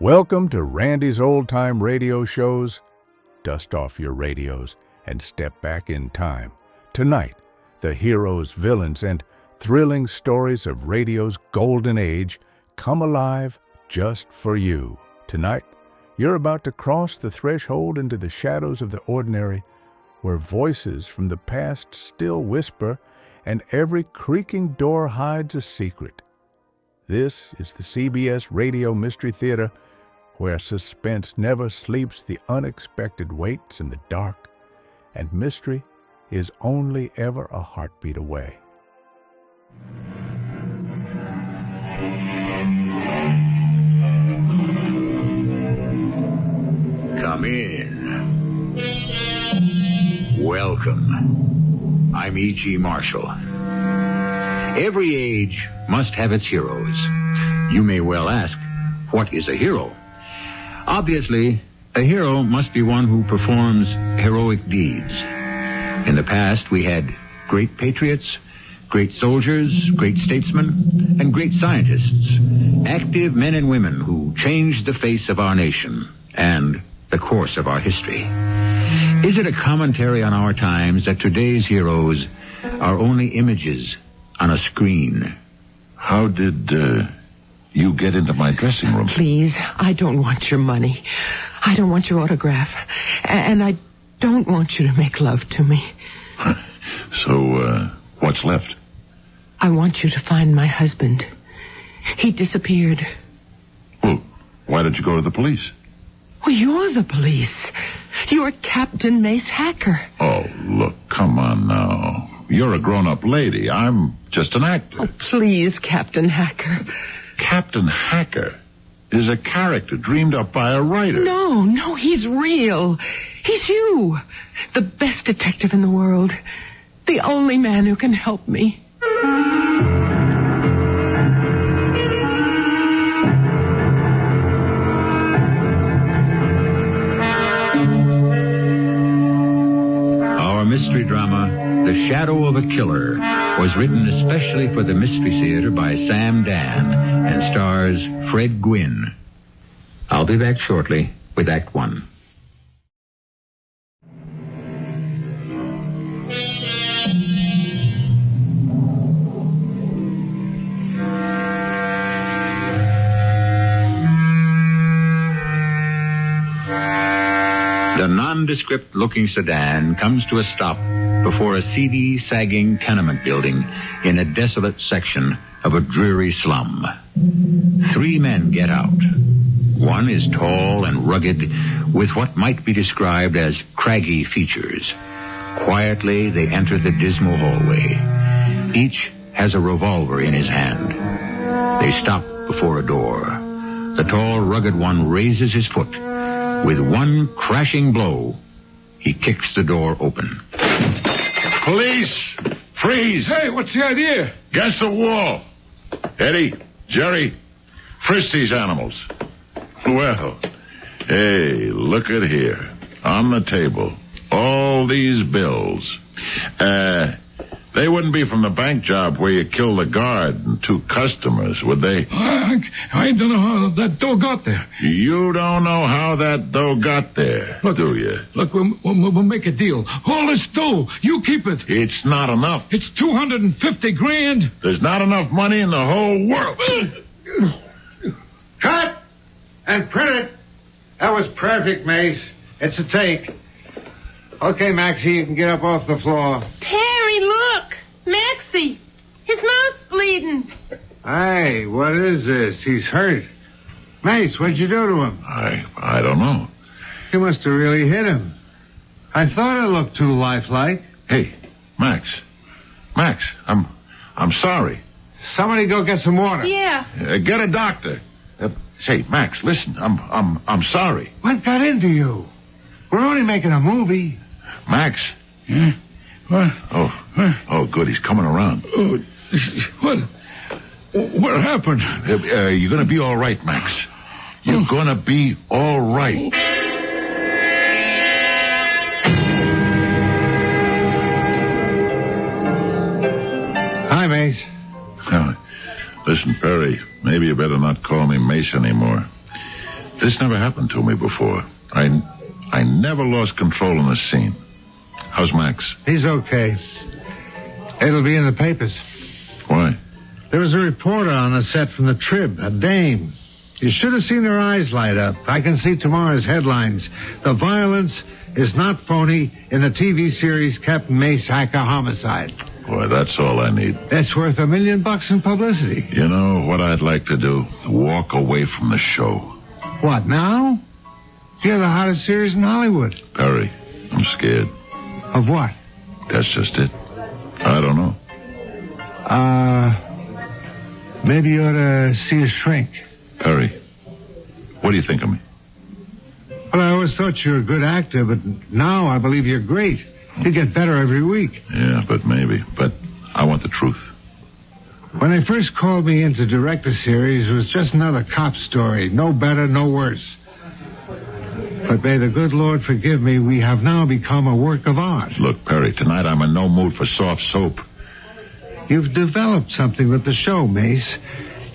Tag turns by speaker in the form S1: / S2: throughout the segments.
S1: Welcome to Randy's Old Time Radio Shows. Dust off your radios and step back in time. Tonight, the heroes, villains, and thrilling stories of radio's golden age come alive just for you. Tonight, you're about to cross the threshold into the shadows of the ordinary, where voices from the past still whisper and every creaking door hides a secret. This is the CBS Radio Mystery Theater, where suspense never sleeps, the unexpected waits in the dark, and mystery is only ever a heartbeat away.
S2: Come in. Welcome. I'm E.G. Marshall. Every age must have its heroes. You may well ask, what is a hero? Obviously, a hero must be one who performs heroic deeds. In the past, we had great patriots, great soldiers, great statesmen, and great scientists. Active men and women who changed the face of our nation and the course of our history. Is it a commentary on our times that today's heroes are only images on a screen?
S3: How did you get into my dressing room?
S4: Please, I don't want your money. I don't want your autograph. And I don't want you to make love to me.
S3: So, what's left?
S4: I want you to find my husband. He disappeared.
S3: Well, why did you go to the police?
S4: Well, you're the police. You're Captain Mace Hacker.
S3: Oh, look, come on now. You're a grown-up lady. I'm just an actor.
S4: Oh, please, Captain Hacker.
S3: Captain Hacker is a character dreamed up by a writer.
S4: No, he's real. He's you. The best detective in the world. The only man who can help me.
S2: Our mystery drama, The Shadow of a Killer, was written especially for the Mystery Theater by Sam Dan and stars Fred Gwynne. I'll be back shortly with Act One. The nondescript-looking sedan comes to a stop before a seedy, sagging tenement building in a desolate section of a dreary slum. 3 men get out. One is tall and rugged, with what might be described as craggy features. Quietly, they enter the dismal hallway. Each has a revolver in his hand. They stop before a door. The tall, rugged one raises his foot. With one crashing blow, he kicks the door open.
S3: Police! Freeze!
S5: Hey, what's the idea?
S3: Against the wall. Eddie, Jerry, frisk these animals. Well, hey, look at here. On the table, all these bills. They wouldn't be from the bank job where you killed the guard and 2 customers, would they?
S5: I don't know how that dough got there.
S3: You don't know how that dough got there, do you?
S5: Look, we'll make a deal. All this dough, you keep it.
S3: It's not enough.
S5: It's $250,000.
S3: There's not enough money in the whole world.
S6: Cut! And print it. That was perfect, Mace. It's a take. Okay, Maxie, you can get up off the floor.
S7: Perry, look! Maxie! His mouth's bleeding.
S6: Hey, what is this? He's hurt. Mace, what'd you do to him?
S3: I don't know.
S6: You must have really hit him. I thought it looked too lifelike.
S3: Hey, Max, I'm sorry.
S6: Somebody go get some water.
S7: Yeah.
S3: Get a doctor. Say, Max, listen, I'm sorry.
S6: What got into you? We're only making a movie.
S3: Max.
S5: Yeah? What?
S3: Oh, good. He's coming around.
S5: Oh, what happened?
S3: You're going to be all right, Max. You're going to be all right.
S6: Hi, Mace.
S3: Listen, Perry, maybe you better not call me Mace anymore. This never happened to me before. I never lost control in the scene. How's Max?
S6: He's okay. It'll be in the papers.
S3: Why?
S6: There was a reporter on the set from the Trib, a dame. You should have seen her eyes light up. I can see tomorrow's headlines. The violence is not phony in the TV series Captain Mace Hacker Homicide.
S3: Boy, that's all I need.
S6: That's worth $1 million in publicity.
S3: You know what I'd like to do? Walk away from the show.
S6: What, now? You're the hottest series in Hollywood.
S3: Perry, I'm scared.
S6: Of what?
S3: That's just it. I don't know.
S6: Maybe you ought to see a shrink.
S3: Perry, what do you think of me?
S6: Well, I always thought you were a good actor, but now I believe you're great. You get better every week.
S3: Yeah, but maybe. But I want the truth.
S6: When they first called me in to direct the series, it was just another cop story. No better, no worse. But may the good Lord forgive me, we have now become a work of art.
S3: Look, Perry, tonight I'm in no mood for soft soap.
S6: You've developed something with the show, Mace.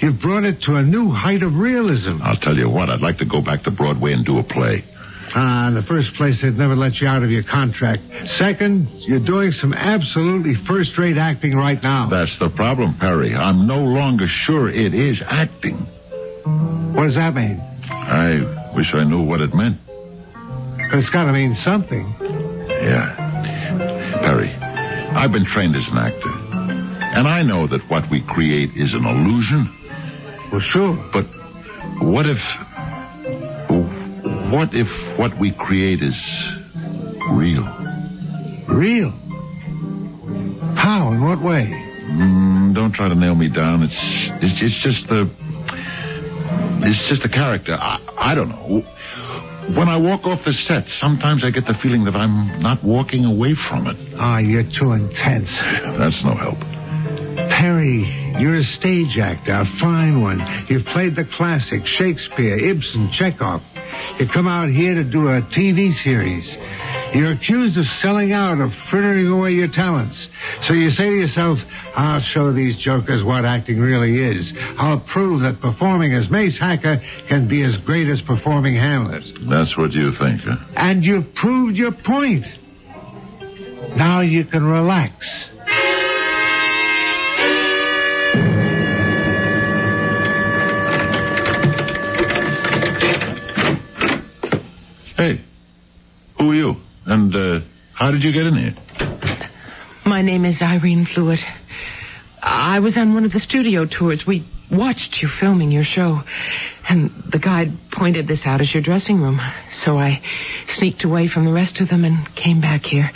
S6: You've brought it to a new height of realism.
S3: I'll tell you what, I'd like to go back to Broadway and do a play.
S6: In the first place, they'd never let you out of your contract. Second, you're doing some absolutely first-rate acting right now.
S3: That's the problem, Perry. I'm no longer sure it is acting.
S6: What does that mean?
S3: I wish I knew what it meant.
S6: It's got to mean something.
S3: Yeah. Perry, I've been trained as an actor. And I know that what we create is an illusion.
S6: Well, sure.
S3: But what if what we create is real?
S6: Real? How? In what way?
S3: Don't try to nail me down. It's just a character. I don't know. When I walk off the set, sometimes I get the feeling that I'm not walking away from it.
S6: You're too intense.
S3: That's no help.
S6: Perry, you're a stage actor, a fine one. You've played the classics, Shakespeare, Ibsen, Chekhov. You come out here to do a TV series. You're accused of selling out, of frittering away your talents. So you say to yourself, I'll show these jokers what acting really is. I'll prove that performing as Mace Hacker can be as great as performing Hamlet.
S3: That's what you think, huh?
S6: And you've proved your point. Now you can relax.
S3: Hey, who are you? And how did you get in here?
S4: My name is Irene Fluid. I was on one of the studio tours. We watched you filming your show, and the guide pointed this out as your dressing room. So I sneaked away from the rest of them and came back here.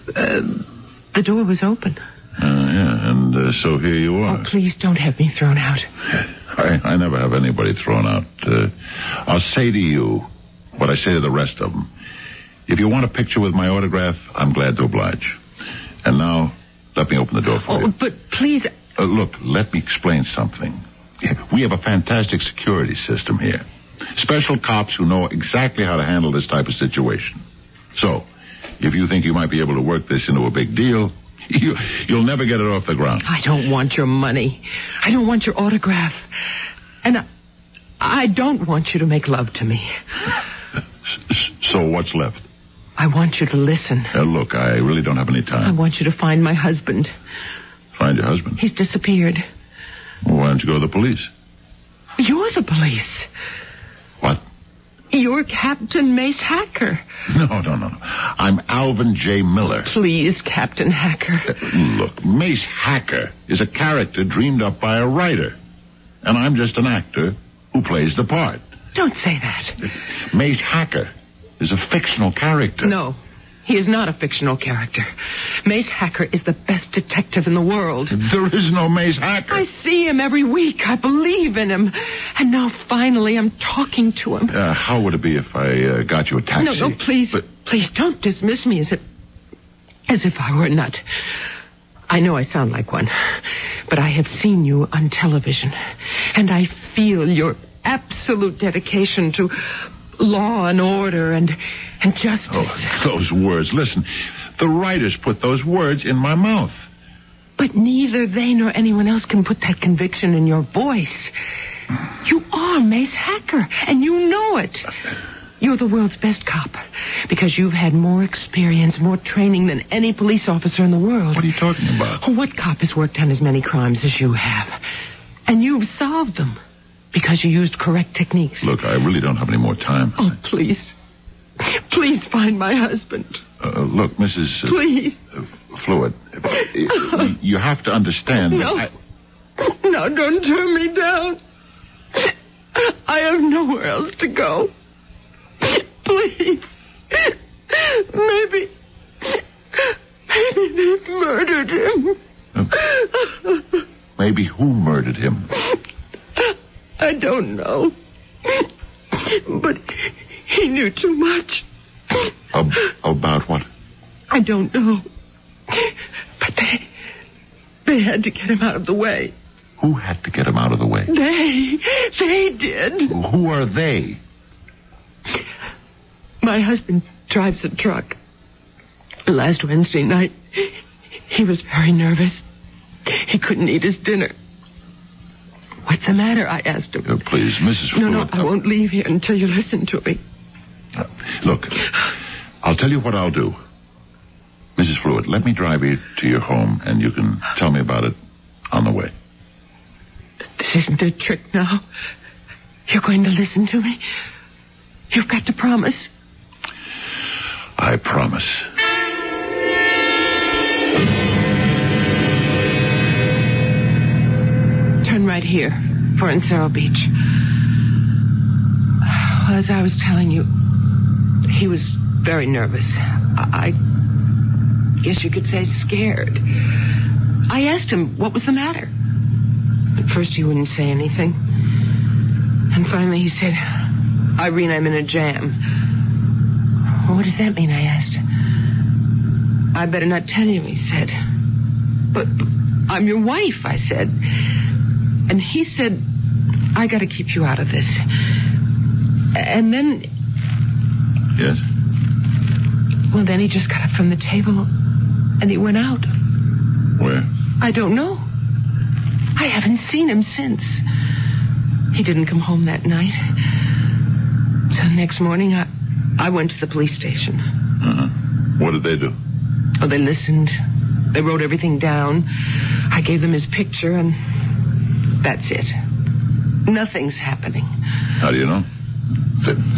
S4: The door was open.
S3: Yeah, and so here you are.
S4: Oh, please don't have me thrown out.
S3: I never have anybody thrown out. I'll say to you what I say to the rest of them. If you want a picture with my autograph, I'm glad to oblige. And now, let me open the door for you.
S4: Oh, but please...
S3: Look, let me explain something. We have a fantastic security system here. Special cops who know exactly how to handle this type of situation. So, if you think you might be able to work this into a big deal, you'll never get it off the ground.
S4: I don't want your money. I don't want your autograph. And I don't want you to make love to me.
S3: So what's left?
S4: I want you to listen.
S3: Look, I really don't have any time.
S4: I want you to find my husband.
S3: Find your husband?
S4: He's disappeared.
S3: Well, why don't you go to the police?
S4: You're the police.
S3: What?
S4: You're Captain Mace Hacker.
S3: No. I'm Alvin J. Miller.
S4: Please, Captain Hacker.
S3: Look, Mace Hacker is a character dreamed up by a writer. And I'm just an actor who plays the part.
S4: Don't say that.
S3: Mace Hacker is a fictional character.
S4: No, he is not a fictional character. Mace Hacker is the best detective in the world.
S3: There is no Mace Hacker.
S4: I see him every week. I believe in him. And now finally I'm talking to him.
S3: How would it be if I got you a taxi?
S4: No, please.
S3: But...
S4: Please don't dismiss me as if I were a nut. I know I sound like one, but I have seen you on television, and I feel your absolute dedication to law and order and justice.
S3: Oh, those words. Listen, the writers put those words in my mouth.
S4: But neither they nor anyone else can put that conviction in your voice. You are Mace Hacker, and you know it. You're the world's best cop because you've had more experience, more training than any police officer in the world.
S3: What are you talking about?
S4: Oh, what cop has worked on as many crimes as you have? And you've solved them because you used correct techniques.
S3: Look, I really don't have any more time.
S4: Oh, please. Please find my husband.
S3: Look, Mrs.
S4: Please.
S3: Fluid, you have to understand.
S4: No. No, don't turn me down. I have nowhere else to go. Please. Maybe they've murdered him.
S3: Maybe who murdered him?
S4: I don't know. But he knew too much.
S3: About what?
S4: I don't know. But they had to get him out of the way.
S3: Who had to get him out of the way?
S4: They did.
S3: Who are they?
S4: My husband drives a truck. Last Wednesday night, he was very nervous. He couldn't eat his dinner. What's the matter? I asked him.
S3: Please, Mrs. Fluid.
S4: No, I won't leave here until you listen to me.
S3: Look, I'll tell you what I'll do. Mrs. Fluid, let me drive you to your home, and you can tell me about it on the way.
S4: This isn't a trick now. You're going to listen to me? You've got to promise.
S3: I promise.
S4: Turn right here for Encero Beach. Well, as I was telling you, he was very nervous. I guess you could say scared. I asked him what was the matter. At first he wouldn't say anything. And finally he said, Irene, I'm in a jam. What does that mean, I asked. I better not tell you, he said. But I'm your wife, I said. And he said, I got to keep you out of this. And then...
S3: Yes?
S4: Well, then he just got up from the table and he went out.
S3: Where?
S4: I don't know. I haven't seen him since. He didn't come home that night. So next morning, I went to the police station.
S3: Uh-huh. What did they do?
S4: Oh, they listened. They wrote everything down. I gave them his picture, and that's it. Nothing's happening.
S3: How do you know?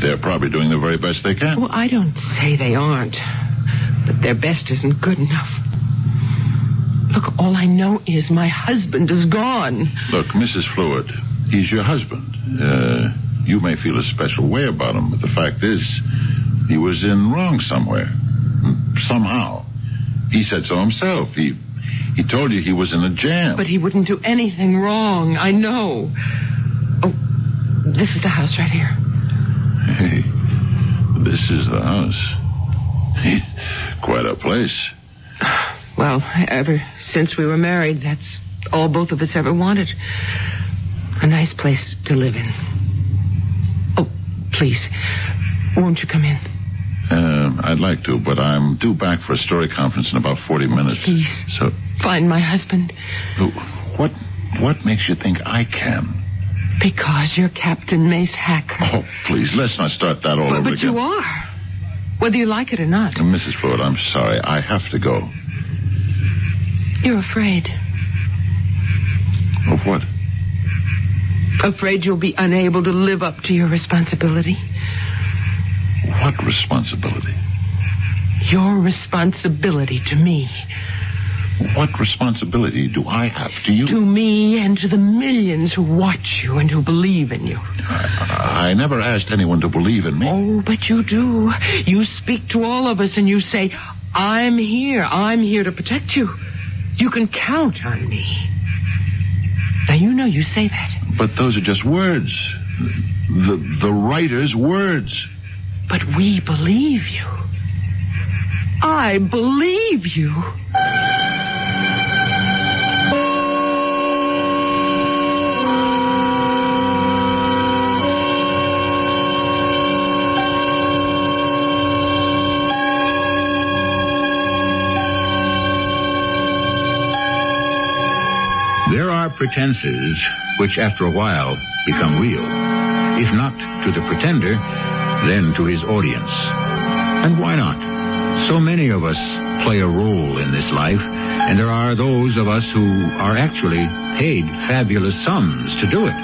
S3: They're probably doing the very best they can.
S4: Well, I don't say they aren't. But their best isn't good enough. Look, all I know is my husband is gone.
S3: Look, Mrs. Fluid, he's your husband. You may feel a special way about him, but the fact is, he was in wrong somewhere. Somehow. He said so himself. He told you he was in a jam.
S4: But he wouldn't do anything wrong. I know. Oh, this is the house right here.
S3: Hey, this is the house. Quite a place.
S4: Well, ever since we were married, that's all both of us ever wanted. A nice place to live in. Oh, please, won't you come in?
S3: I'd like to, but I'm due back for a story conference in about 40 minutes.
S4: Please,
S3: so
S4: find my husband.
S3: What makes you think I can?
S4: Because you're Captain Mace Hacker.
S3: Oh, please, let's not start that all over again.
S4: But you are. Whether you like it or not.
S3: Mrs. Fluid, I'm sorry. I have to go.
S4: You're afraid.
S3: Of what?
S4: Afraid you'll be unable to live up to your responsibility.
S3: What responsibility?
S4: Your responsibility to me.
S3: What responsibility do I have to you?
S4: To me and to the millions who watch you and who believe in you.
S3: I never asked anyone to believe in me.
S4: Oh, but you do. You speak to all of us and you say, I'm here. I'm here to protect you. You can count on me. Now, you know you say that.
S3: But those are just words. The writer's words.
S4: But we believe you. I believe you.
S2: There are pretenses which after a while become real. If not to the pretender, then to his audience. And why not? So many of us play a role in this life, and there are those of us who are actually paid fabulous sums to do it.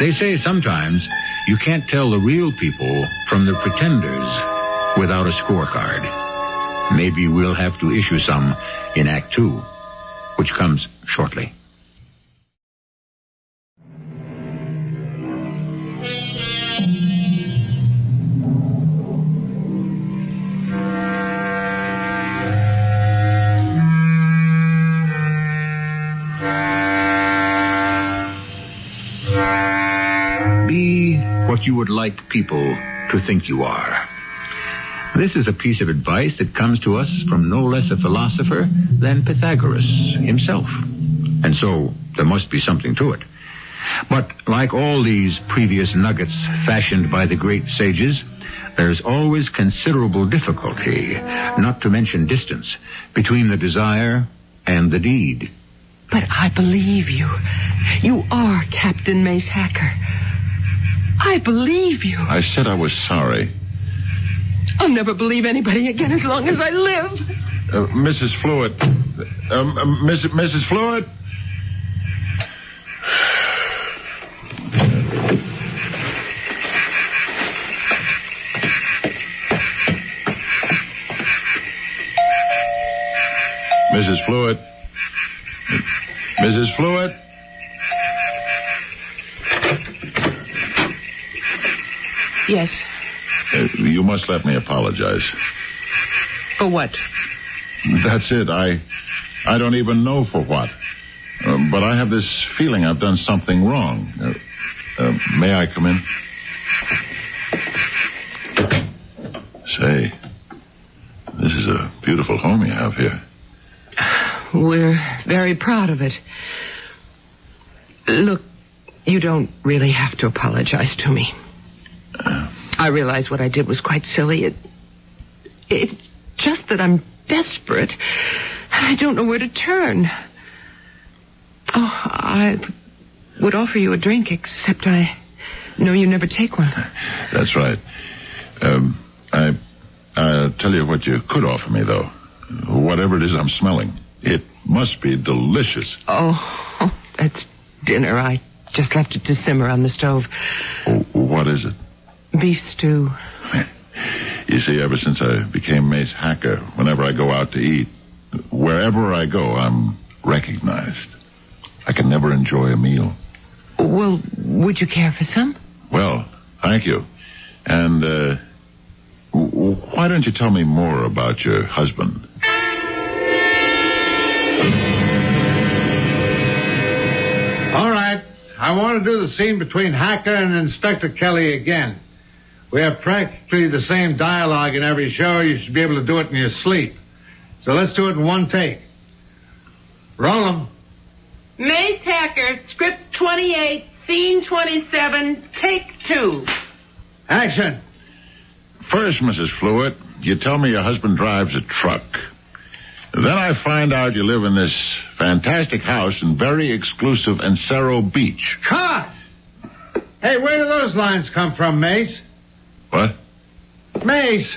S2: They say sometimes you can't tell the real people from the pretenders without a scorecard. Maybe we'll have to issue some in Act 2, which comes shortly. Be what you would like people to think you are. This is a piece of advice that comes to us from no less a philosopher than Pythagoras himself. And so there must be something to it. But like all these previous nuggets fashioned by the great sages, there's always considerable difficulty, not to mention distance, between the desire and the deed.
S4: But I believe you. You are Captain Mace Hacker. I believe you.
S3: I said I was sorry.
S4: I'll never believe anybody again as long as I live.
S3: Mrs. Fluid. Mrs. Fluid? Mrs. Fluid? Mrs. Fluid?
S4: Yes.
S3: You must let me apologize.
S4: For what?
S3: That's it. I don't even know for what. But I have this feeling I've done something wrong. May I come in? Say, this is a beautiful home you have here.
S4: We're very proud of it. Look, you don't really have to apologize to me. I realize what I did was quite silly. It's just that I'm desperate. I don't know where to turn. Oh, I would offer you a drink, except I know you never take one.
S3: That's right. I'll tell you what you could offer me, though. Whatever it is I'm smelling. It must be delicious.
S4: Oh, that's dinner. I just left it to simmer on the stove.
S3: What is it?
S4: Beef stew.
S3: You see, ever since I became Mace Hacker, whenever I go out to eat, wherever I go, I'm recognized. I can never enjoy a meal.
S4: Well, would you care for some?
S3: Well, thank you. And, why don't you tell me more about your husband?
S6: All right. I want to do the scene between Hacker and Inspector Kelly again. We have practically the same dialogue in every show. You should be able to do it in your sleep. So let's do it in one take. Roll 'em.
S7: Mace Hacker, script 28, scene 27, take 2.
S6: Action.
S3: First, Mrs. Fluid, you tell me your husband drives a truck. Then I find out you live in this fantastic house in very exclusive Encero Beach.
S6: Cut! Hey, where do those lines come from, Mace?
S3: What?
S6: Mace,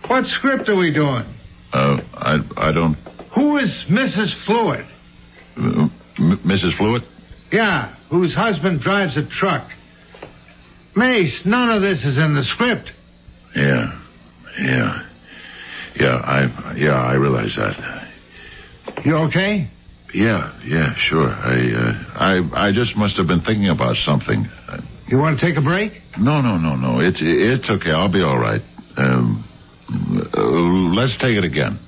S6: what script are we doing?
S3: I don't...
S6: Who is Mrs. Fluid?
S3: Mrs. Fluid?
S6: Yeah, whose husband drives a truck. Mace, none of this is in the script.
S3: Yeah, I realize that.
S6: You okay?
S3: Yeah, sure. I just must have been thinking about something.
S6: You want to take a break?
S3: No. It's okay. I'll be all right. Let's take it again.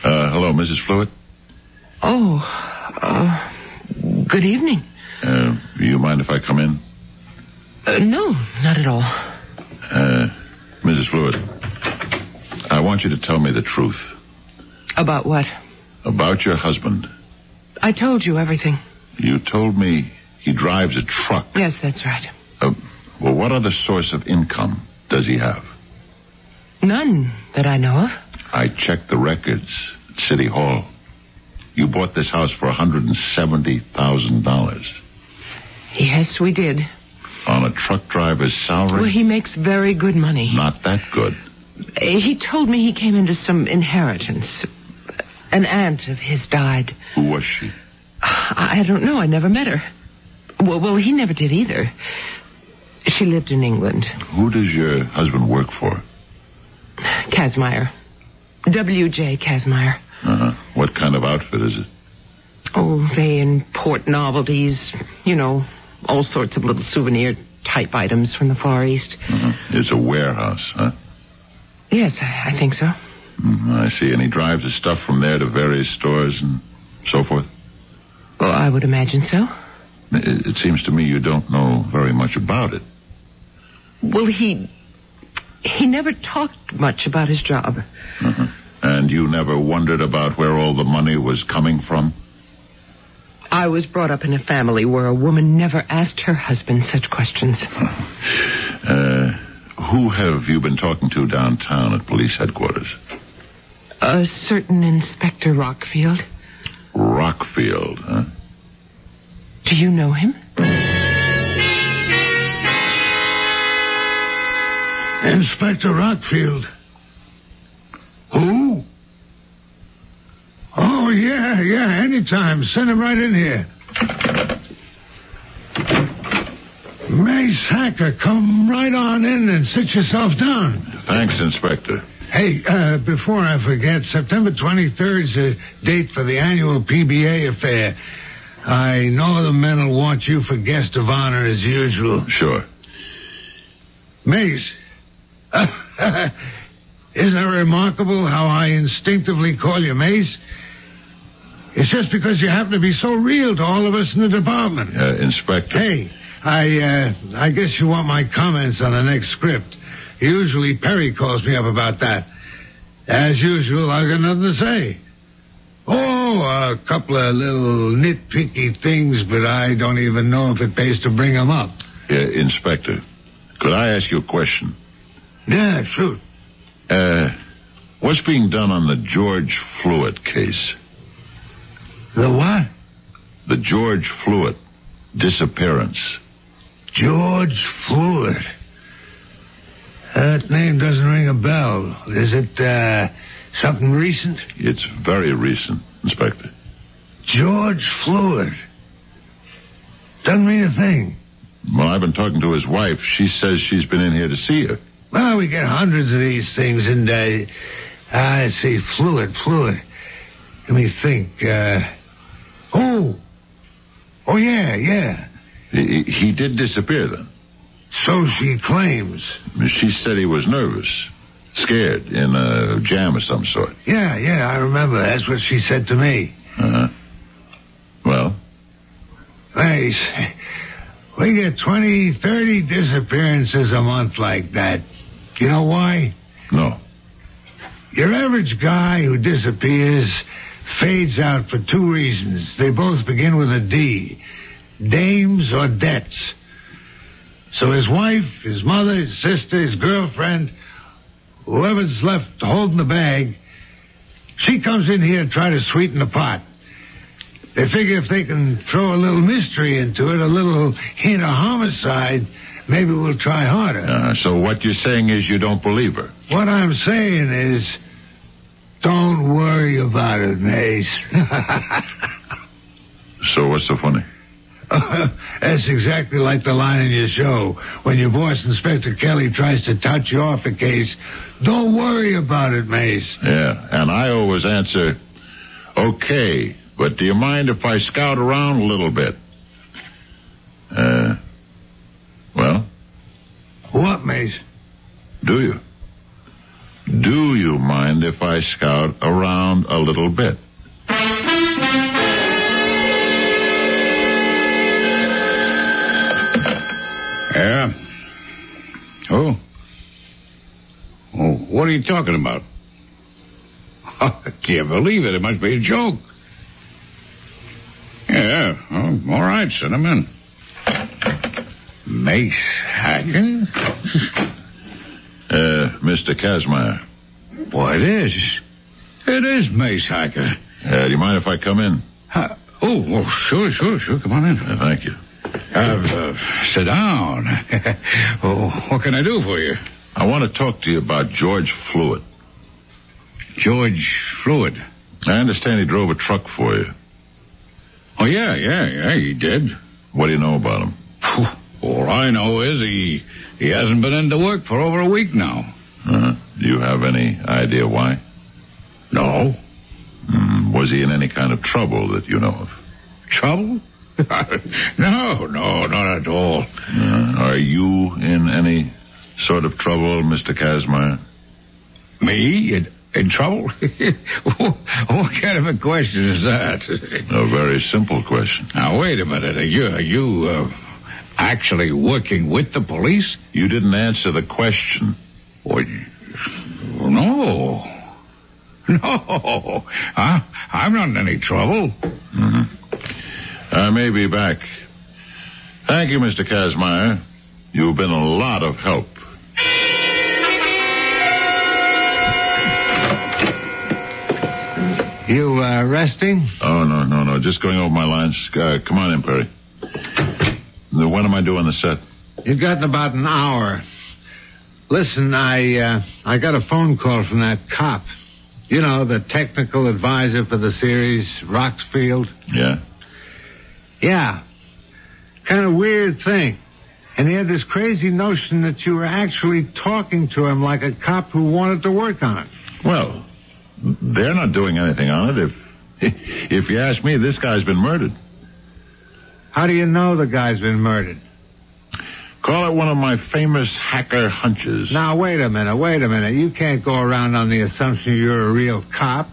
S3: Hello, Mrs. Fluid?
S4: Oh, good evening.
S3: You mind if I come in?
S4: No, not at all.
S3: Mrs. Fluid, I want you to tell me the truth.
S4: About what?
S3: About your husband.
S4: I told you everything.
S3: You told me he drives a truck.
S4: Yes, that's right.
S3: Well, what other source of income does he have?
S4: None that I know of.
S3: I checked the records at City Hall. You bought this house for $170,000.
S4: Yes, we did.
S3: On a truck driver's salary?
S4: Well, he makes very good money.
S3: Not that good.
S4: He told me he came into some inheritance. An aunt of his died.
S3: Who was she?
S4: I don't know. I never met her. Well, he never did either. She lived in England.
S3: Who does your husband work for?
S4: Kazmaier. W.J. Kazmaier.
S3: Uh-huh. What kind of outfit is it?
S4: Oh, they import novelties. You know, all sorts of little souvenir-type items from the Far East.
S3: Uh-huh. It's a warehouse, huh?
S4: Yes, I think so.
S3: I see. And he drives his stuff from there to various stores and so forth?
S4: Well, I would imagine so.
S3: It seems to me you don't know very much about it.
S4: Well, he never talked much about his job.
S3: Uh-huh. And you never wondered about where all the money was coming from?
S4: I was brought up in a family where a woman never asked her husband such questions.
S3: Who have you been talking to downtown at police headquarters?
S4: A certain Inspector Rockfield.
S3: Rockfield, huh?
S4: Do you know him?
S6: Inspector Rockfield. Who? Oh, yeah, anytime. Send him right in here. Mace Hacker, come right on in and sit yourself down.
S3: Thanks, Inspector.
S6: Hey, before I forget, September 23rd's the date for the annual PBA affair. I know the men will want you for guest of honor as usual.
S3: Sure.
S6: Mace, isn't it remarkable how I instinctively call you Mace? It's just because you happen to be so real to all of us in the department.
S3: Inspector.
S6: Hey, I guess you want my comments on the next script. Usually Perry calls me up about that. As usual, I've got nothing to say. Oh, a couple of little nitpicky things, but I don't even know if it pays to bring them up.
S3: Inspector, could I ask you a question?
S6: Yeah, shoot.
S3: What's being done on the George Fluitt case?
S6: The what?
S3: The George Fluitt disappearance.
S6: George Fluitt. That name doesn't ring a bell. Is it, something recent?
S3: It's very recent, Inspector.
S6: George Fluitt. Doesn't mean a thing.
S3: Well, I've been talking to his wife. She says she's been in here to see her.
S6: Well, we get hundreds of these things, and I see Fluitt. Let me think. Oh, yeah.
S3: He did disappear then?
S6: So she claims.
S3: She said he was nervous, scared, in a jam of some sort.
S6: Yeah, I remember. That's what she said to me.
S3: Uh-huh. Well?
S6: Hey, we get 20, 30 disappearances a month like that. You know why?
S3: No.
S6: Your average guy who disappears fades out for two reasons. They both begin with a D. Dames or debts. So his wife, his mother, his sister, his girlfriend, whoever's left holding the bag, she comes in here to try to sweeten the pot. They figure if they can throw a little mystery into it, a little hint of homicide, maybe we'll try harder.
S3: So what you're saying is you don't believe her?
S6: What I'm saying is, don't worry about it, Mace.
S3: So what's so funny?
S6: That's exactly like the line in your show. When your boss, Inspector Kelly, tries to touch you off a case, don't worry about it, Mace.
S3: Yeah, and I always answer, okay, but do you mind if I scout around a little bit? Well?
S6: What, Mace?
S3: Do you? Do you mind if I scout around a little bit?
S8: Yeah? Oh, what are you talking about? I can't believe it. It must be a joke. Yeah, all right, send him in. Mace Hacker?
S3: Mr. Kazmaier.
S8: Why, it is. It is Mace Hacker.
S3: Do you mind if I come in?
S8: Sure. Come on in.
S3: Thank you.
S8: Sit down. What can I do for you?
S3: I want to talk to you about George Fluid.
S8: George Fluid?
S3: I understand he drove a truck for you.
S8: Oh, yeah, he did.
S3: What do you know about him?
S8: All I know is he hasn't been into work for over a week now.
S3: Do you have any idea why?
S8: No.
S3: Was he in any kind of trouble that you know of?
S8: Trouble? No, not at all.
S3: Are you in any sort of trouble, Mr. Kazmaier?
S8: Me? In trouble? What kind of a question is that?
S3: A very simple question.
S8: Now, wait a minute. Are you actually working with the police?
S3: You didn't answer the question.
S8: No. I'm not in any trouble.
S3: I may be back. Thank you, Mr. Kazmaier. You've been a lot of help.
S6: You resting?
S3: Oh, no. Just going over my lines. Come on in, Perry. When am I doing the set?
S6: You've got about an hour. Listen, I got a phone call from that cop. You know, the technical advisor for the series, Roxfield.
S3: Yeah?
S6: Yeah. Kind of weird thing. And he had this crazy notion that you were actually talking to him like a cop who wanted to work on it.
S3: Well, they're not doing anything on it. If you ask me, this guy's been murdered.
S6: How do you know the guy's been murdered?
S3: Call it one of my famous hacker hunches.
S6: Now, wait a minute. You can't go around on the assumption you're a real cop.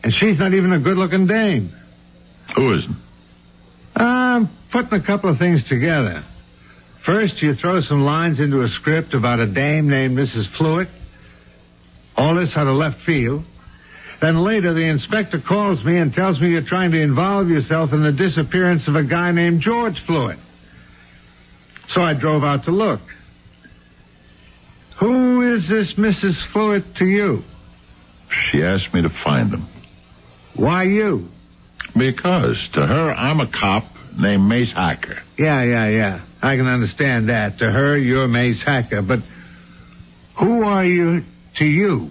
S6: And she's not even a good-looking dame.
S3: Who isn't?
S6: I'm putting a couple of things together. First, you throw some lines into a script about a dame named Mrs. Fluid. All this out of left field. Then later, the inspector calls me and tells me you're trying to involve yourself in the disappearance of a guy named George Fluid. So I drove out to look. Who is this Mrs. Fluid to you?
S3: She asked me to find him.
S6: Why you?
S3: Because to her, I'm a cop named Mace Hacker.
S6: Yeah. I can understand that. To her, you're Mace Hacker. But who are you to you?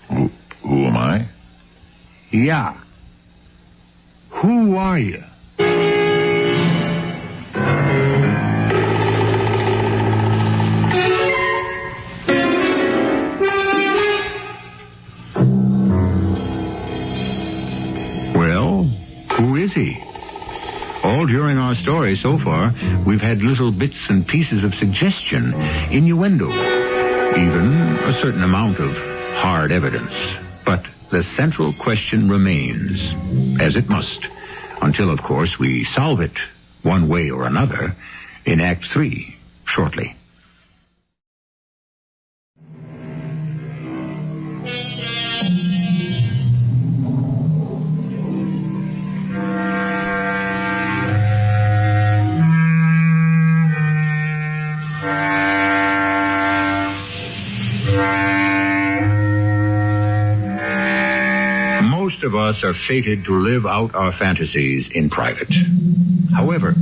S3: Who am I?
S6: Yeah. Who are you?
S2: Well, who is he? All during our story so far, we've had little bits and pieces of suggestion, innuendo, even a certain amount of hard evidence. But the central question remains, as it must, until, of course, we solve it one way or another in Act 3 shortly. Most of us are fated to live out our fantasies in private. However,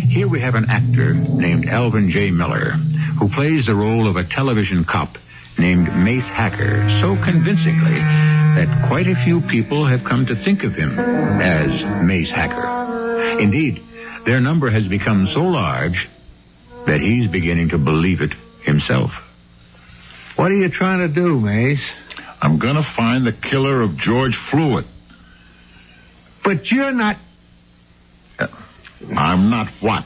S2: here we have an actor named Alvin J. Miller who plays the role of a television cop named Mace Hacker so convincingly that quite a few people have come to think of him as Mace Hacker. Indeed, their number has become so large that he's beginning to believe it himself.
S6: What are you trying to do, Mace?
S3: I'm going to find the killer of George Fluid.
S6: But you're not...
S3: I'm not what?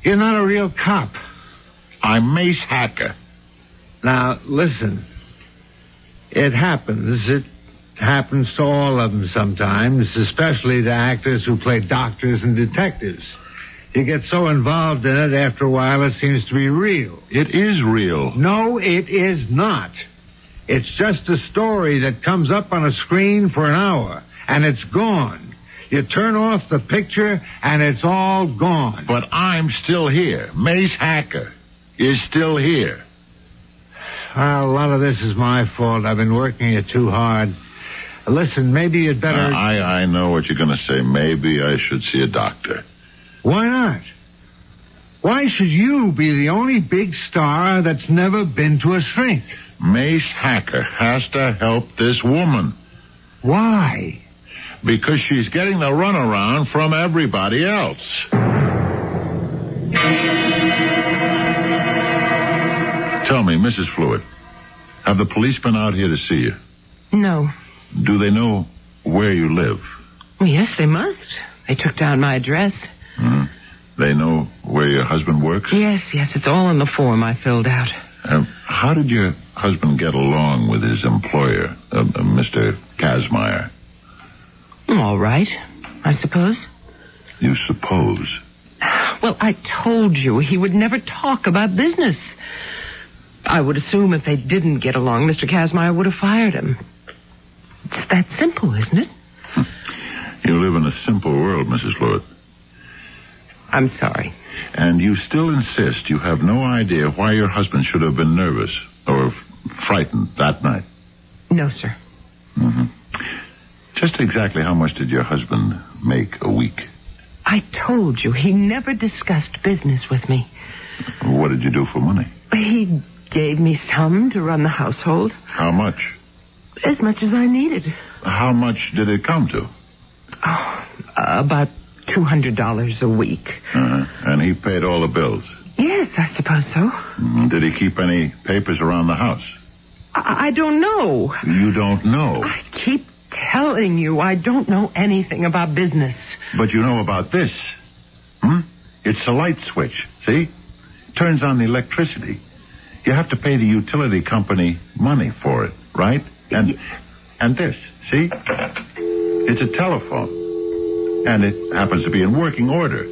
S6: You're not a real cop.
S3: I'm Mace Hacker.
S6: Now, listen. It happens. It happens to all of them sometimes, especially to actors who play doctors and detectives. You get so involved in it, after a while, it seems to be real.
S3: It is real.
S6: No, it is not. It's just a story that comes up on a screen for an hour, and it's gone. You turn off the picture, and it's all gone.
S3: But I'm still here, Mace Hacker. is still here.
S6: Well, a lot of this is my fault. I've been working it too hard. Listen, maybe you'd better...
S3: I know what you're going to say. Maybe I should see a doctor.
S6: Why not? Why should you be the only big star that's never been to a shrink?
S3: Mace Hacker has to help this woman.
S6: Why?
S3: Because she's getting the runaround from everybody else. Tell me, Mrs. Fluid, have the police been out here to see you?
S4: No.
S3: Do they know where you live?
S4: Well, yes, they must. They took down my address.
S3: They know where your husband works?
S4: Yes, it's all in the form I filled out.
S3: How did your husband get along with his employer, Mr. Kazmaier?
S4: All right, I suppose.
S3: You suppose?
S4: Well, I told you he would never talk about business. I would assume if they didn't get along, Mr. Kazmaier would have fired him. It's that simple, isn't it?
S3: You live in a simple world, Mrs. Fluid.
S4: I'm sorry.
S3: And you still insist you have no idea why your husband should have been nervous or frightened that night?
S4: No, sir.
S3: Mm-hmm. Just exactly how much did your husband make a week?
S4: I told you he never discussed business with me.
S3: What did you do for money?
S4: He gave me some to run the household.
S3: How much?
S4: As much as I needed.
S3: How much did it come to?
S4: About $200 a week.
S3: And he paid all the bills?
S4: Yes, I suppose so.
S3: Did he keep any papers around the house?
S4: I don't know.
S3: You don't know?
S4: I keep telling you I don't know anything about business.
S3: But you know about this. It's a light switch, see? Turns on the electricity. You have to pay the utility company money for it, right? And this, see? It's a telephone. And it happens to be in working order.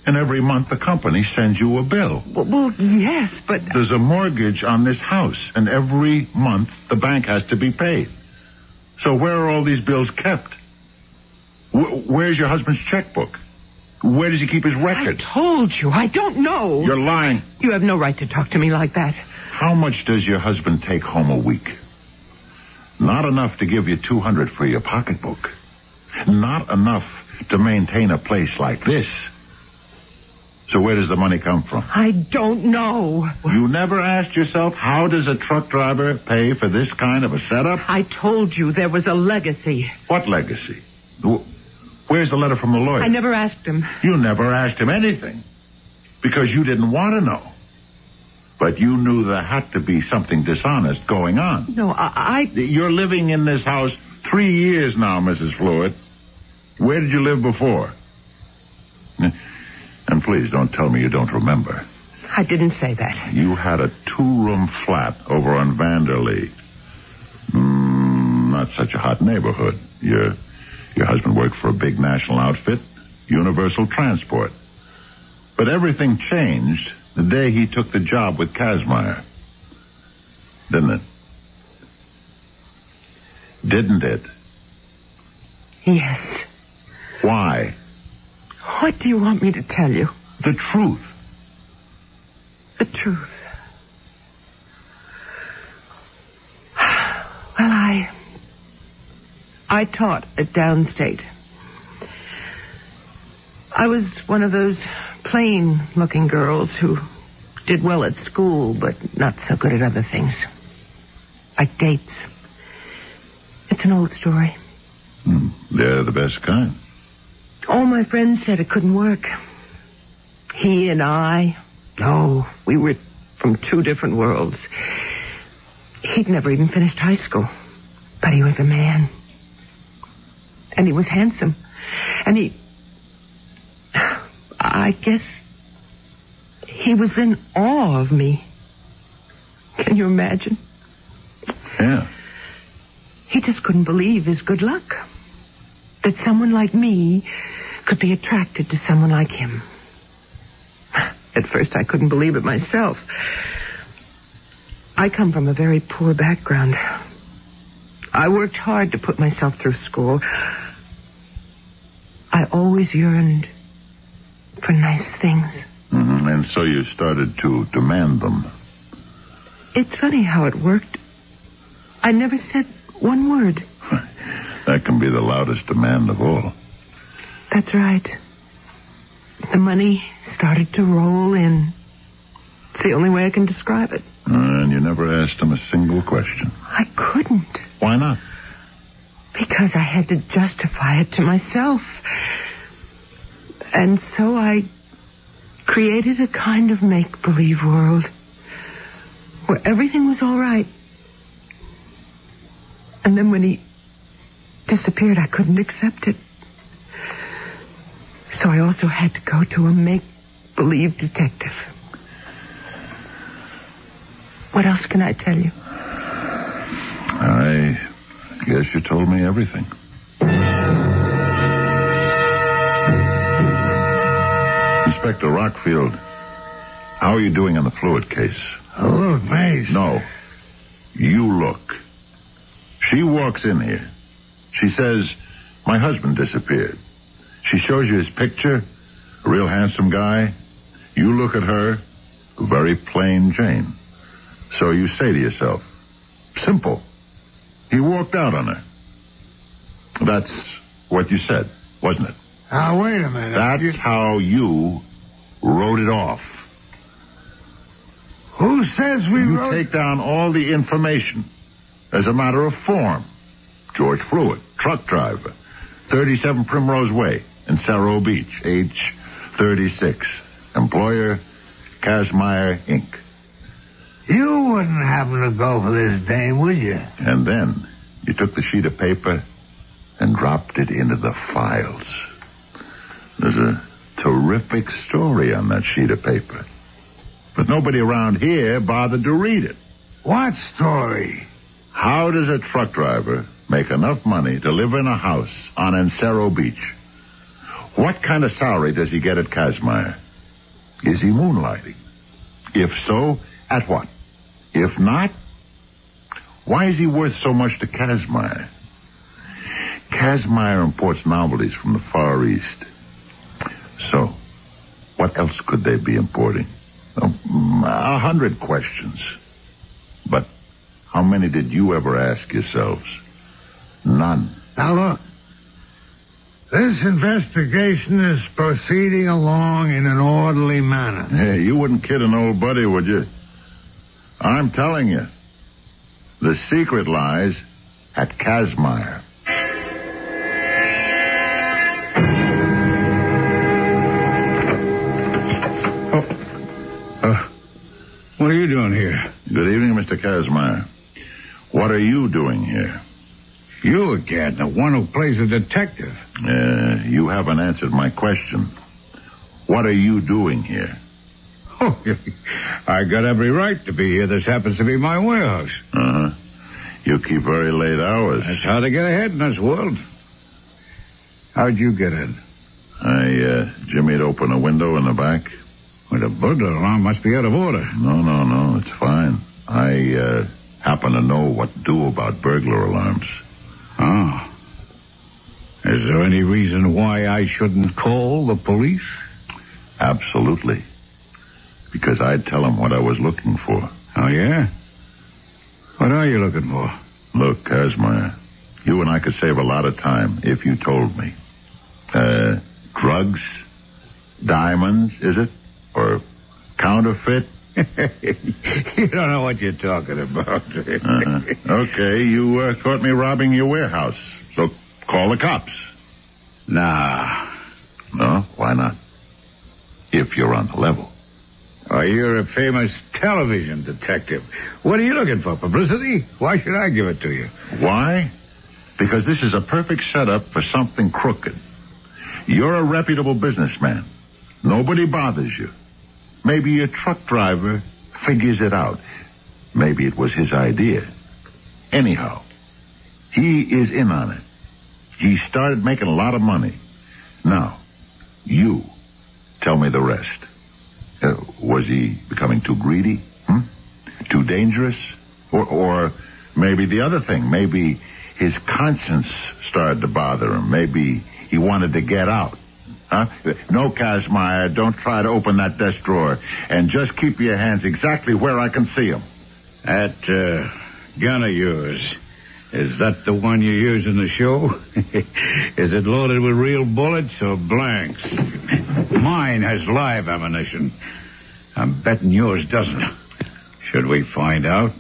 S3: And every month the company sends you a bill.
S4: Well, yes, but...
S3: There's a mortgage on this house, and every month the bank has to be paid. So where are all these bills kept? Where's your husband's checkbook? Where does he keep his records?
S4: I told you, I don't know.
S3: You're lying.
S4: You have no right to talk to me like that.
S3: How much does your husband take home a week? Not enough to give you $200 for your pocketbook. Not enough to maintain a place like this. So where does the money come from?
S4: I don't know.
S3: You never asked yourself, how does a truck driver pay for this kind of a setup?
S4: I told you there was a legacy.
S3: What legacy? Where's the letter from the lawyer?
S4: I never asked him.
S3: You never asked him anything. Because you didn't want to know. But you knew there had to be something dishonest going on.
S4: No,
S3: You're living in this house 3 years now, Mrs. Fluid. Where did you live before? And please don't tell me you don't remember.
S4: I didn't say that.
S3: You had a 2-room flat over on Vanderlee. Not such a hot neighborhood. Your husband worked for a big national outfit, Universal Transport. But everything changed the day he took the job with Kazmaier. Didn't it? Didn't it?
S4: Yes.
S3: Why?
S4: What do you want me to tell you?
S3: The truth.
S4: The truth. Well, I taught at Downstate. I was one of those plain-looking girls who did well at school, but not so good at other things. Like dates. It's an old story.
S3: They're the best kind.
S4: All my friends said it couldn't work. He and I, we were from 2 different worlds. He'd never even finished high school, but he was a man. And he was handsome. And I guess he was in awe of me. Can you imagine?
S3: Yeah.
S4: He just couldn't believe his good luck. That someone like me could be attracted to someone like him. At first, I couldn't believe it myself. I come from a very poor background. I worked hard to put myself through school. I always yearned for nice things.
S3: Mm-hmm. And so you started to demand them.
S4: It's funny how it worked. I never said one word.
S3: That can be the loudest demand of all.
S4: That's right. The money started to roll in. It's the only way I can describe it.
S3: And you never asked him a single question.
S4: I couldn't.
S3: Why not?
S4: Because I had to justify it to myself. And so I created a kind of make-believe world where everything was all right. And then when he disappeared, I couldn't accept it. So I also had to go to a make-believe detective. What else can I tell you?
S3: I guess you told me everything. Inspector Rockfield, how are you doing on the fluid case?
S6: Oh, look, Mace.
S3: No. You look. She walks in here. She says, my husband disappeared. She shows you his picture, a real handsome guy. You look at her, a very plain Jane. So you say to yourself, simple. He walked out on her. That's what you said, wasn't it?
S6: Now, wait a minute.
S3: That's how you wrote it off.
S6: Who says
S3: You take down all the information as a matter of form. George Fluid, truck driver, 37 Primrose Way in Cerro Beach, age 36. Employer, Kazmaier, Inc.
S6: You wouldn't happen to go for this dame, would you?
S3: And then you took the sheet of paper and dropped it into the files. There's a terrific story on that sheet of paper. But nobody around here bothered to read it.
S6: What story?
S3: How does a truck driver make enough money to live in a house on Encero Beach? What kind of salary does he get at Kazmaier? Is he moonlighting? If so, at what? If not, why is he worth so much to Kazmaier? Kazmaier imports novelties from the Far East. So, what else could they be importing? 100 questions. But how many did you ever ask yourselves? None.
S6: Now, look. This investigation is proceeding along in an orderly manner.
S3: Hey, you wouldn't kid an old buddy, would you? I'm telling you, the secret lies at Kazmaier.
S8: What are you doing here?
S3: Good evening, Mr. Kazmaier. What are you doing here?
S8: You again, the one who plays a detective.
S3: You haven't answered my question. What are you doing here?
S8: Oh, I got every right to be here. This happens to be my warehouse.
S3: Uh-huh. You keep very late hours.
S8: That's how to get ahead in this world. How'd you get in?
S3: Jimmy'd open a window in the back.
S8: Well, the burglar alarm must be out of order.
S3: No, it's fine. I happen to know what to do about burglar alarms.
S8: Oh. Is there any reason why I shouldn't call the police?
S3: Absolutely. Because I'd tell them what I was looking for.
S8: Oh, yeah? What are you looking for?
S3: Look, Kazmaier, you and I could save a lot of time if you told me. Drugs? Diamonds, is it? Or counterfeit?
S8: You don't know what you're talking about.
S3: Okay, you caught me robbing your warehouse. So call the cops.
S8: Nah.
S3: No? Why not? If you're on the level.
S8: Oh, you're a famous television detective. What are you looking for, publicity? Why should I give it to you?
S3: Why? Because this is a perfect setup for something crooked. You're a reputable businessman. Nobody bothers you. Maybe your truck driver figures it out. Maybe it was his idea. Anyhow, he is in on it. He started making a lot of money. Now, you tell me the rest. Was he becoming too greedy? Too dangerous? Or maybe the other thing. Maybe his conscience started to bother him. Maybe he wanted to get out. Huh? No, Kazmaier, don't try to open that desk drawer. And just keep your hands exactly where I can see them.
S8: That gun of yours, is that the one you use in the show? Is it loaded with real bullets or blanks? Mine has live ammunition. I'm betting yours doesn't. Should we find out?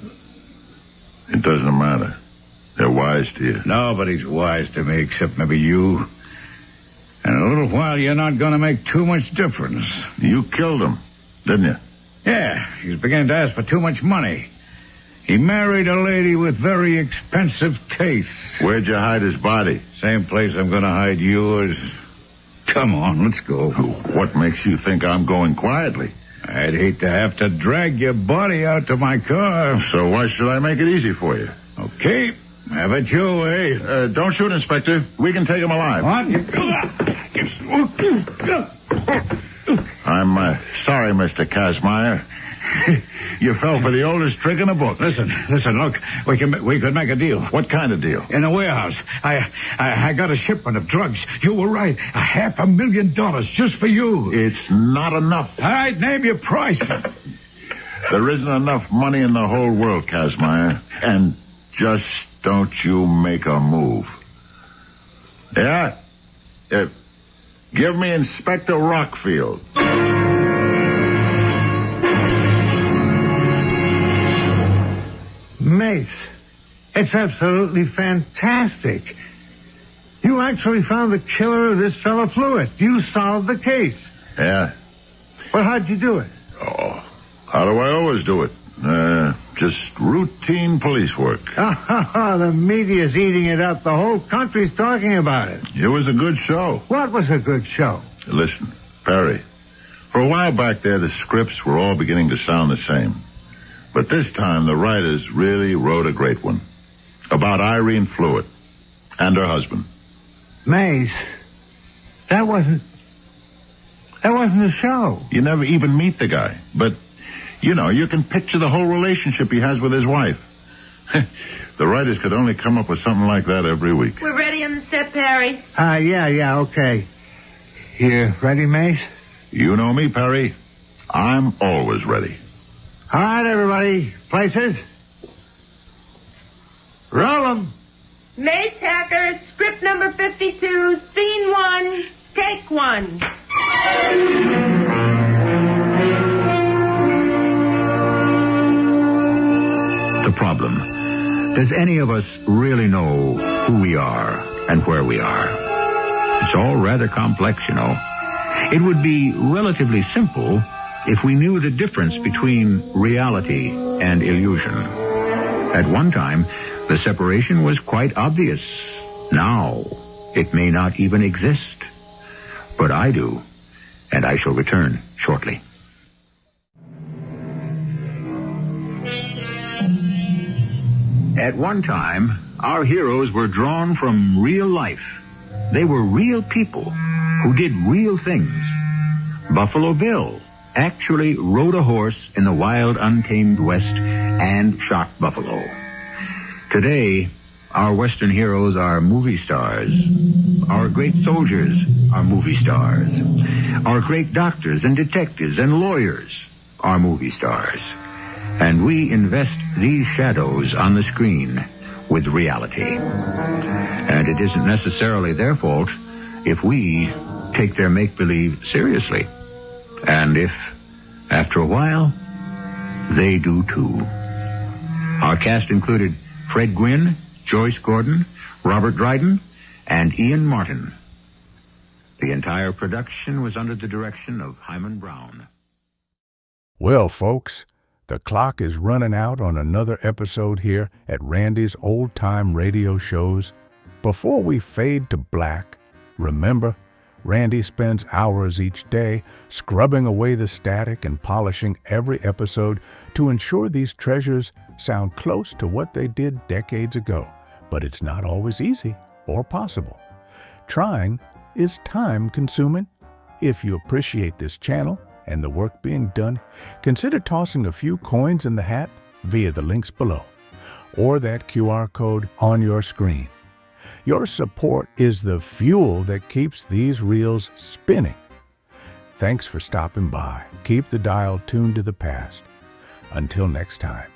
S3: It doesn't matter. They're wise to you.
S8: Nobody's wise to me except maybe you. In a little while, you're not going to make too much difference.
S3: You killed him, didn't you?
S8: Yeah, he was beginning to ask for too much money. He married a lady with very expensive tastes.
S3: Where'd you hide his body?
S8: Same place I'm going to hide yours. Come on, let's go.
S3: What makes you think I'm going quietly?
S8: I'd hate to have to drag your body out to my car.
S3: So why should I make it easy for you?
S8: Okay, have it your way.
S3: Don't shoot, Inspector. We can take him alive.
S8: What?
S3: I'm sorry, Mr. Kazmaier. You fell for the oldest trick in the book.
S8: Listen, look, we could make a deal.
S3: What kind of deal?
S8: In a warehouse. I got a shipment of drugs. You were right. $500,000 just for you.
S3: It's not enough.
S8: All right, name your price.
S3: There isn't enough money in the whole world, Kazmaier. And just don't you make a move. Yeah? Give me Inspector Rockfield.
S6: Mace, it's absolutely fantastic. You actually found the killer of this fellow Fluid. You solved the case.
S3: Yeah.
S6: Well, how'd you do it?
S3: Oh, how do I always do it? Just routine police work.
S6: The media's eating it up. The whole country's talking about it.
S3: It was a good show.
S6: What was a good show?
S3: Listen, Perry, for a while back there, the scripts were all beginning to sound the same. But this time, the writers really wrote a great one. About Irene Fluid and her husband.
S6: Mace, that wasn't a show.
S3: You never even meet the guy. But, you know, you can picture the whole relationship he has with his wife. The writers could only come up with something like that every week.
S7: We're ready on the set, Perry.
S6: Yeah, okay. You ready, Mace?
S3: You know me, Perry. I'm always ready.
S6: All right, everybody. Places. Roll 'em.
S7: Mace Hacker, script number 52, scene 1, take 1.
S2: The problem. Does any of us really know who we are and where we are? It's all rather complex, you know. It would be relatively simple if we knew the difference between reality and illusion. At one time, the separation was quite obvious. Now, it may not even exist. But I do, and I shall return shortly. At one time, our heroes were drawn from real life. They were real people who did real things. Buffalo Bill actually rode a horse in the wild, untamed West and shot buffalo. Today, our Western heroes are movie stars. Our great soldiers are movie stars. Our great doctors and detectives and lawyers are movie stars. And we invest these shadows on the screen with reality. And it isn't necessarily their fault if we take their make-believe seriously. And if, after a while, they do too. Our cast included Fred Gwynne, Joyce Gordon, Robert Dryden, and Ian Martin. The entire production was under the direction of Hyman Brown.
S1: Well, folks, the clock is running out on another episode here at Randy's Old Time Radio Shows. Before we fade to black, remember, Randy spends hours each day scrubbing away the static and polishing every episode to ensure these treasures sound close to what they did decades ago. But it's not always easy or possible. Trying is time-consuming. If you appreciate this channel and the work being done, consider tossing a few coins in the hat via the links below or that QR code on your screen. Your support is the fuel that keeps these reels spinning. Thanks for stopping by. Keep the dial tuned to the past. Until next time.